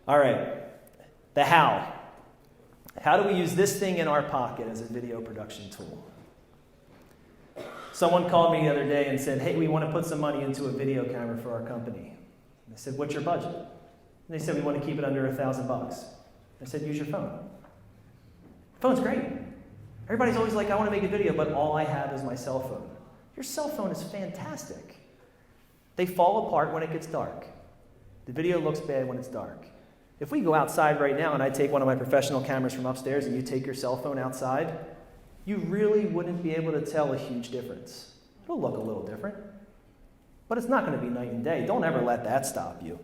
All right, the how. How do we use this thing in our pocket as a video production tool? Someone called me the other day and said, hey, we want to put some money into a video camera for our company. I said, what's your budget? And they said, we want to keep it under $1,000. I said, use your phone. Phone's great. Everybody's always like, I want to make a video, but all I have is my cell phone. Your cell phone is fantastic. They fall apart when it gets dark. The video looks bad when it's dark. If we go outside right now and I take one of my professional cameras from upstairs and you take your cell phone outside, you really wouldn't be able to tell a huge difference. It'll look a little different, but it's not going to be night and day. Don't ever let that stop you.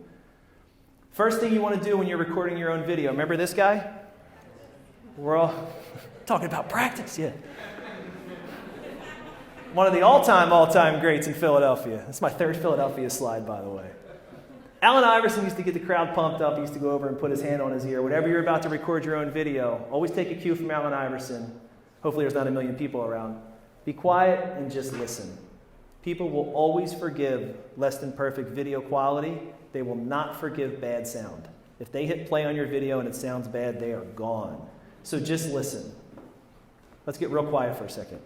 First thing you want to do when you're recording your own video, remember this guy? We're all talking about practice, yeah. One of the all-time greats in Philadelphia. That's my third Philadelphia slide, by the way. Allen Iverson used to get the crowd pumped up. He used to go over and put his hand on his ear. Whenever you're about to record your own video, always take a cue from Allen Iverson. Hopefully there's not a million people around. Be quiet and just listen. People will always forgive less than perfect video quality. They will not forgive bad sound. If they hit play on your video and it sounds bad, they are gone. So just listen. Let's get real quiet for a second.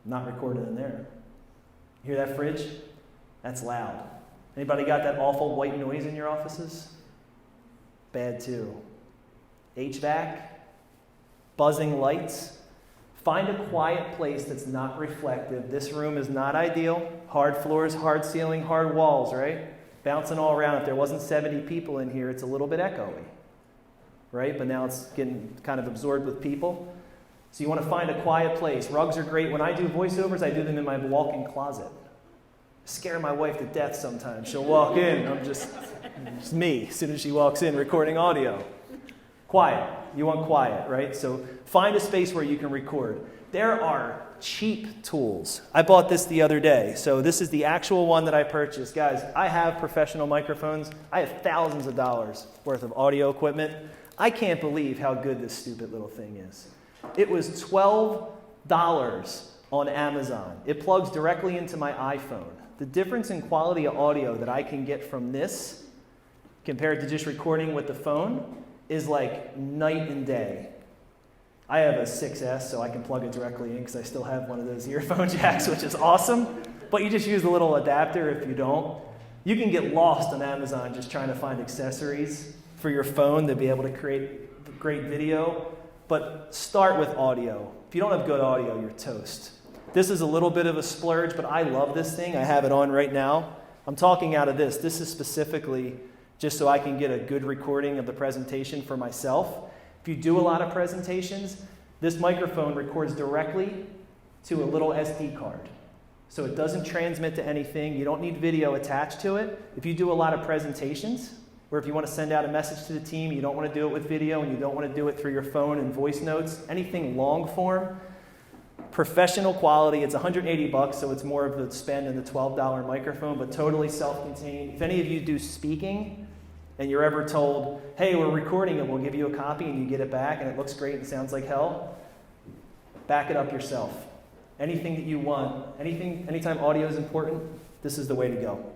Not recorded in there. You hear that fridge? That's loud. Anybody got that awful white noise in your offices? Bad too. HVAC, buzzing lights. Find a quiet place that's not reflective. This room is not ideal. Hard floors, hard ceiling, hard walls, right? Bouncing all around. If there wasn't 70 people in here, it's a little bit echoey, right? But now it's getting kind of absorbed with people. So you want to find a quiet place. Rugs are great. When I do voiceovers, I do them in my walk-in closet. Scare my wife to death sometimes. She'll walk in. It's me as soon as she walks in recording audio. Quiet. You want quiet, right? So find a space where you can record. There are cheap tools. I bought this the other day. So this is the actual one that I purchased. Guys, I have professional microphones. I have thousands of dollars worth of audio equipment. I can't believe how good this stupid little thing is. It was $12 on Amazon. It plugs directly into my iPhone. The difference in quality of audio that I can get from this compared to just recording with the phone is like night and day. I have a 6S, so I can plug it directly in because I still have one of those earphone jacks, which is awesome. But you just use the little adapter if you don't. You can get lost on Amazon just trying to find accessories for your phone to be able to create great video. But start with audio. If you don't have good audio, you're toast. This is a little bit of a splurge, but I love this thing. I have it on right now. I'm talking out of this. This is specifically just so I can get a good recording of the presentation for myself. If you do a lot of presentations, this microphone records directly to a little SD card. So it doesn't transmit to anything. You don't need video attached to it. If you do a lot of presentations, or if you want to send out a message to the team, you don't want to do it with video, and you don't want to do it through your phone and voice notes, anything long form, professional quality, it's $180, so it's more of a spend than the $12 microphone, but totally self-contained. If any of you do speaking and you're ever told, hey, we're recording it, we'll give you a copy, and you get it back and it looks great and sounds like hell, back it up yourself. Anything that you want, anytime audio is important, this is the way to go.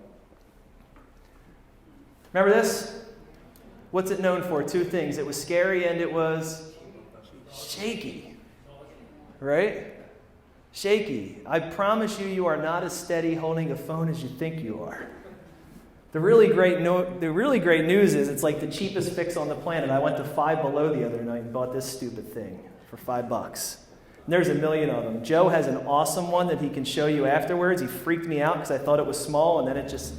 Remember this? What's it known for? Two things. It was scary and it was shaky. Right? Shaky. I promise you, you are not as steady holding a phone as you think you are. The really great news is it's like the cheapest fix on the planet. I went to Five Below the other night and bought this stupid thing for $5. And there's a million of them. Joe has an awesome one that he can show you afterwards. He freaked me out because I thought it was small, and then it just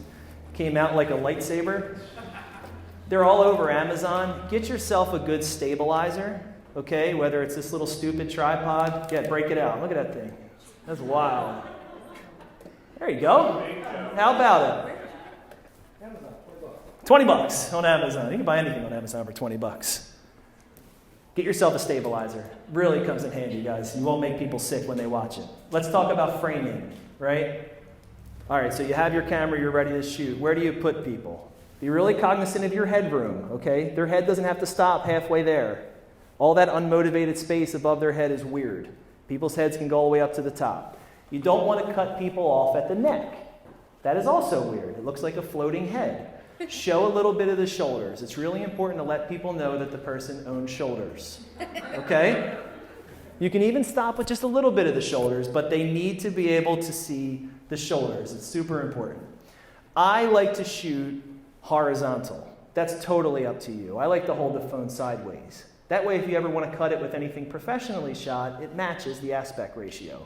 came out like a lightsaber. They're all over Amazon. Get yourself a good stabilizer, okay? Whether it's this little stupid tripod. Yeah, break it out. Look at that thing. That's wild. There you go. How about it? $20 on Amazon. You can buy anything on Amazon for $20. Get yourself a stabilizer. Really comes in handy, guys. You won't make people sick when they watch it. Let's talk about framing, right? All right, so you have your camera, you're ready to shoot. Where do you put people? Be really cognizant of your headroom, okay? Their head doesn't have to stop halfway there. All that unmotivated space above their head is weird. People's heads can go all the way up to the top. You don't want to cut people off at the neck. That is also weird. It looks like a floating head. Show a little bit of the shoulders. It's really important to let people know that the person owns shoulders. Okay? You can even stop with just a little bit of the shoulders, but they need to be able to see the shoulders. It's super important. I like to shoot horizontal. That's totally up to you. I like to hold the phone sideways. That way, if you ever want to cut it with anything professionally shot, it matches the aspect ratio.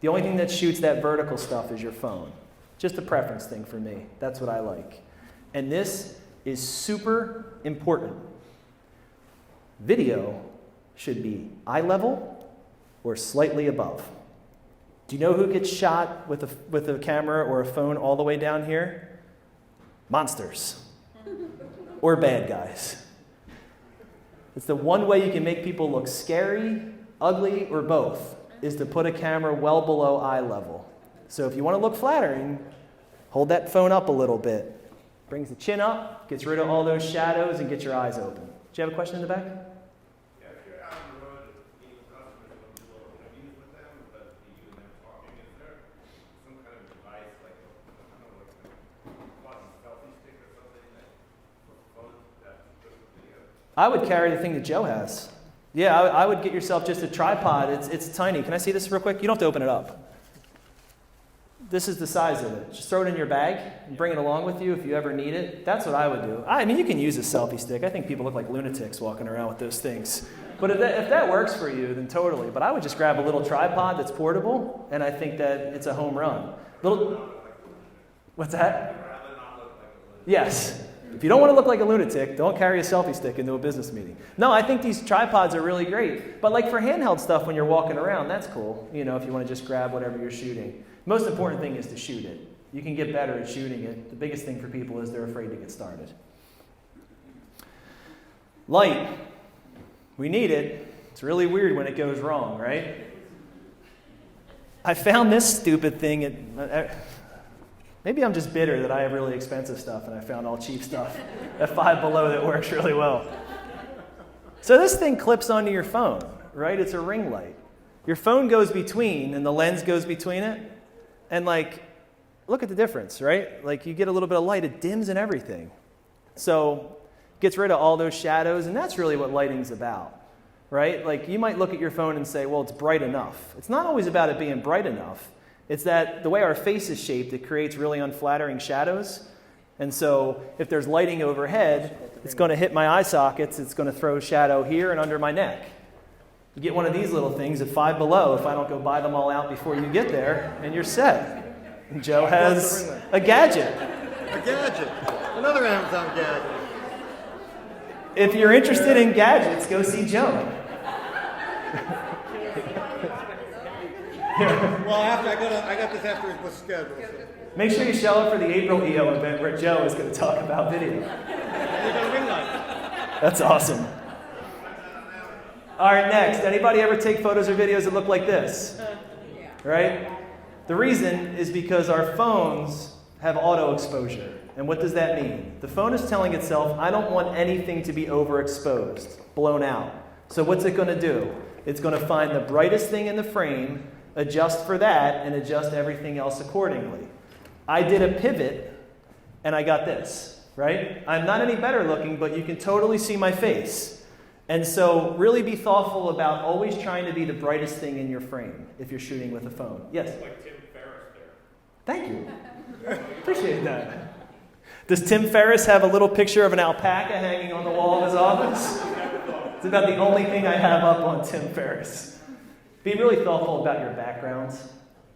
The only thing that shoots that vertical stuff is your phone. Just a preference thing for me. That's what I like. And this is super important. Video should be eye level or slightly above. Do you know who gets shot with a camera or a phone all the way down here? Monsters. Or bad guys. It's the one way you can make people look scary, ugly, or both, is to put a camera well below eye level. So if you want to look flattering, hold that phone up a little bit. Brings the chin up, gets rid of all those shadows, and gets your eyes open. Do you have a question in the back? Yeah, if you're out on the road meeting customers, you want to do a little interviews with them, but you and them talking, is there some kind of device, like a quasi selfie stick or something that good for video? I would carry the thing that Joe has. Yeah, I would get yourself just a tripod. It's tiny. Can I see this real quick? You don't have to open it up. This is the size of it. Just throw it in your bag and bring it along with you if you ever need it. That's what I would do. I mean, you can use a selfie stick. I think people look like lunatics walking around with those things. But if that works for you, then totally. But I would just grab a little tripod that's portable, and I think that it's a home run. What's that? Yes. If you don't want to look like a lunatic, don't carry a selfie stick into a business meeting. No, I think these tripods are really great. But like for handheld stuff when you're walking around, that's cool. You know, if you want to just grab whatever you're shooting. Most important thing is to shoot it. You can get better at shooting it. The biggest thing for people is they're afraid to get started. Light. We need it. It's really weird when it goes wrong, right? I found this stupid thing maybe I'm just bitter that I have really expensive stuff and I found all cheap stuff at Five Below that works really well. So this thing clips onto your phone, right? It's a ring light. Your phone goes between and the lens goes between it. And like, look at the difference, right? Like you get a little bit of light, it dims and everything. So gets rid of all those shadows, and that's really what lighting's about, right? Like you might look at your phone and say, well, it's bright enough. It's not always about it being bright enough. It's that the way our face is shaped, it creates really unflattering shadows. And so if there's lighting overhead, it's going to hit my eye sockets, it's going to throw shadow here and under my neck. You get one of these little things at Five Below, if I don't go buy them all out before you get there, and you're set. And Joe has a gadget. A gadget. Another Amazon gadget. If you're interested in gadgets, go see Joe. Well, I got this after it was scheduled. So. Make sure you show up for the April EO event where Joe is going to talk about video. We got a ring light. That's awesome. All right, next. Anybody ever take photos or videos that look like this? Right? The reason is because our phones have auto exposure. And what does that mean? The phone is telling itself, I don't want anything to be overexposed, blown out. So what's it going to do? It's going to find the brightest thing in the frame, adjust for that, and adjust everything else accordingly. I did a pivot, and I got this, right? I'm not any better looking, but you can totally see my face. And so really be thoughtful about always trying to be the brightest thing in your frame if you're shooting with a phone. Yes? Like Tim Ferriss there. Thank you. Appreciate that. Does Tim Ferriss have a little picture of an alpaca hanging on the wall of his office? It's about the only thing I have up on Tim Ferriss. Be really thoughtful about your backgrounds.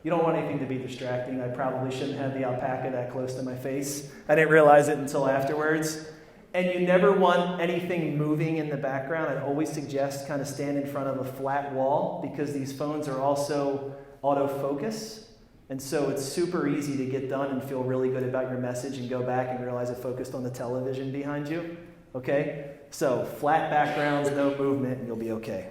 You don't want anything to be distracting. I probably shouldn't have the alpaca that close to my face. I didn't realize it until afterwards. And you never want anything moving in the background. I'd always suggest kind of stand in front of a flat wall because these phones are also autofocus. And so it's super easy to get done and feel really good about your message and go back and realize it focused on the television behind you. Okay? So flat backgrounds, no movement, and you'll be okay.